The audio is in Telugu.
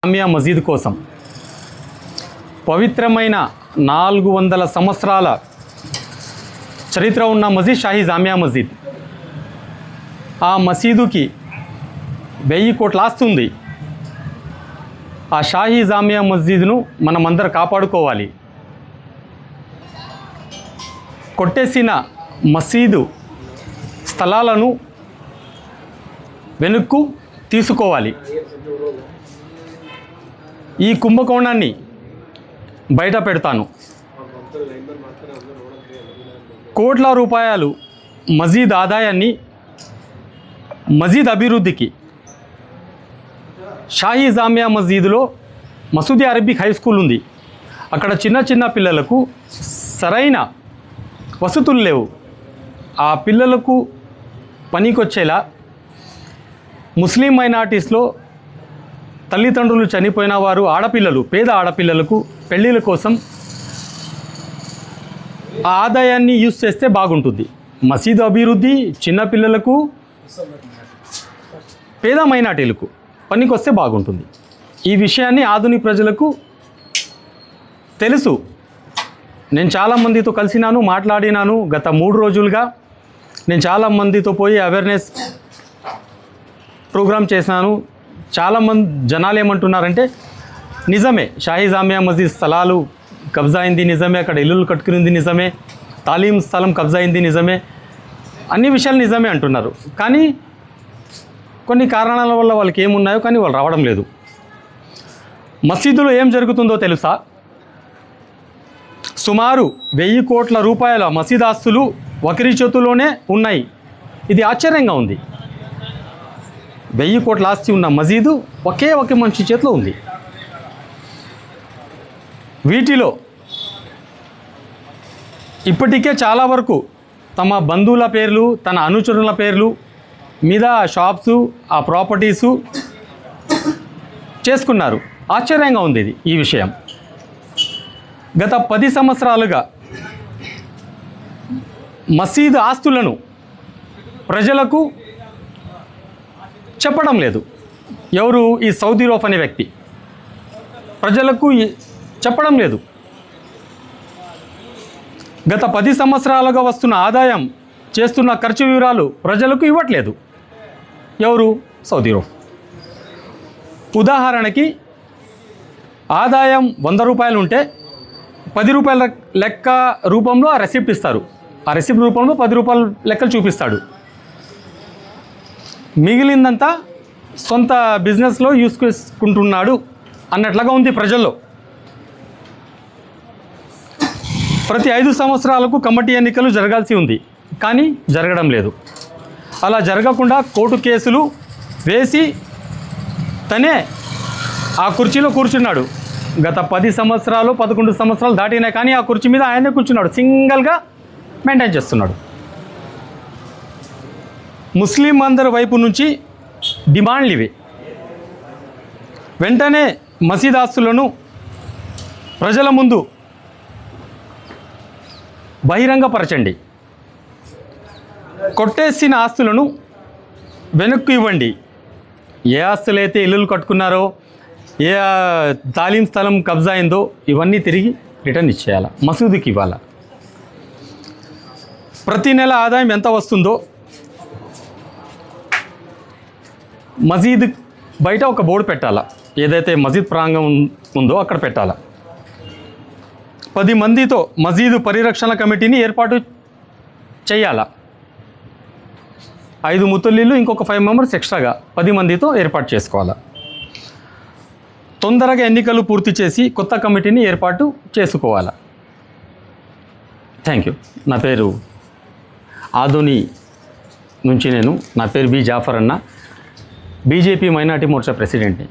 జామియా మసీద్ కోసం పవిత్రమైన 400 సంవత్సరాల చరిత్ర ఉన్న మసీద్ షాహీ జామియా మసీద్. ఆ మసీదుకి 1000 కోట్ల ఆస్తి ఉంది. ఆ షాహీ జామియా మసీద్ను మనమందరం కాపాడుకోవాలి. కొట్టేసిన మసీదు స్థలాలను వెనుక్కు తీసుకోవాలి. ఈ కుంభకోణాన్ని బయట పెడతాను. కోట్ల రూపాయలు మసీద్ ఆదాయాన్ని మసీద్ అభివృద్ధికి షాహీ జామియా మసీదులో మసూదీ అరబిక్ హై స్కూల్ ఉంది. అక్కడ చిన్న పిల్లలకు సరైన వసతులు లేవు. ఆ పిల్లలకు పనికొచ్చేలా ముస్లిం మైనారిటీస్లో తల్లిదండ్రులు చనిపోయిన వారు ఆడపిల్లలు, పేద ఆడపిల్లలకు పెళ్ళిళ్ళ కోసం ఆ ఆదాయాన్ని యూజ్ చేస్తే బాగుంటుంది. మసీదు అభివృద్ధి చిన్నపిల్లలకు, పేద మైనారిటీలకు పనికొస్తే బాగుంటుంది. ఈ విషయాన్ని ఆధునిక ప్రజలకు తెలుసు. నేను చాలామందితో కలిసినాను, మాట్లాడినాను. గత 3 రోజులుగా నేను చాలామందితో పోయి అవేర్నెస్ ప్రోగ్రామ్ చేసినాను. చాలామంది జనాలు ఏమంటున్నారంటే, నిజమే షాహీ జామియా మసీద్ స్థలాలు కబ్జా అయింది, నిజమే అక్కడ ఇల్లులు కట్టుకునింది, నిజమే తాలీం స్థలం కబ్జా అయింది, నిజమే అన్ని విషయాలు నిజమే అంటున్నారు. కానీ కొన్ని కారణాల వల్ల వాళ్ళకి ఏమున్నాయో కానీ వాళ్ళు రావడం లేదు. మసీదులో ఏం జరుగుతుందో తెలుసా? సుమారు 1000 కోట్ల రూపాయల మసీద్ ఆస్తులు ఒకరి చేతుల్లోనే ఉన్నాయి. ఇది ఆశ్చర్యంగా ఉంది. 1000 కోట్ల ఆస్తి ఉన్న మసీదు ఒకే మనిషి చేతిలో ఉంది. వీటిలో ఇప్పటికే చాలా వరకు తమ బంధువుల పేర్లు, తన అనుచరుల పేర్లు మీద షాప్సు, ఆ ప్రాపర్టీసు చేసుకున్నారు. ఆశ్చర్యంగా ఉంది ఈ విషయం. గత 10 సంవత్సరాలుగా మసీదు ఆస్తులను ప్రజలకు చెప్పడం లేదు. ఎవరు? ఈ సౌదీ రోఫ్ అనే వ్యక్తి ప్రజలకు చెప్పడం లేదు. గత 10 సంవత్సరాలుగా వస్తున్న ఆదాయం, చేస్తున్న ఖర్చు వివరాలు ప్రజలకు ఇవ్వట్లేదు. ఎవరు? Saudi roof. ఉదాహరణకి ఆదాయం 100 రూపాయలు ఉంటే 10 రూపాయల లెక్క రూపంలో ఆ రెసిప్ట్ ఇస్తారు. ఆ రెసిప్ట్ రూపంలో 10 రూపాయల లెక్కలు చూపిస్తాడు. మిగిలిందంతా సొంత బిజినెస్లో యూస్ చేసుకుంటున్నాడు అన్నట్లుగా ఉంది ప్రజల్లో. ప్రతి 5 సంవత్సరాలకు కమిటీ ఎన్నికలు జరగాల్సి ఉంది, కానీ జరగడం లేదు. అలా జరగకుండా కోర్టు కేసులు వేసి తనే ఆ కుర్చీలో కూర్చున్నాడు. గత 10 సంవత్సరాలు 11 సంవత్సరాలు దాటినాయి, కానీ ఆ కుర్చీ మీద ఆయనే కూర్చున్నాడు. సింగిల్గా మెయింటైన్ చేస్తున్నాడు. ముస్లిం అందరి వైపు నుంచి డిమాండ్లు ఇవి. వెంటనే మసీద్ ఆస్తులను ప్రజల ముందు బహిరంగపరచండి. కొట్టేసిన ఆస్తులను వెనక్కు ఇవ్వండి. ఏ ఆస్తులైతే ఇల్లులు కట్టుకున్నారో, ఏ తాలీం స్థలం కబ్జా అయిందో ఇవన్నీ తిరిగి రిటర్న్ ఇచ్చేయాలి, మసీదుకి ఇవ్వాలి. ప్రతి నెల ఆదాయం ఎంత వస్తుందో మసీద్ బయట ఒక బోర్డు పెట్టాలా. ఏదైతే మసీద్ ప్రాంగణం ఉందో అక్కడ పెట్టాలా. 10 మందితో మసీదు పరిరక్షణ కమిటీని ఏర్పాటు చేయాలా. 5 ముతల్లీలు, ఇంకొక 5 మెంబర్స్ ఎక్స్ట్రాగా 10 మందితో ఏర్పాటు చేసుకోవాలా. తొందరగా ఎన్నికలు పూర్తి చేసి కొత్త కమిటీని ఏర్పాటు చేసుకోవాలా. Thank you. నా పేరు ఆదోని నుంచి నా పేరు బి జాఫర్ అన్న, బీజేపీ మైనార్టీ మోర్చా ప్రెసిడెంట్ని.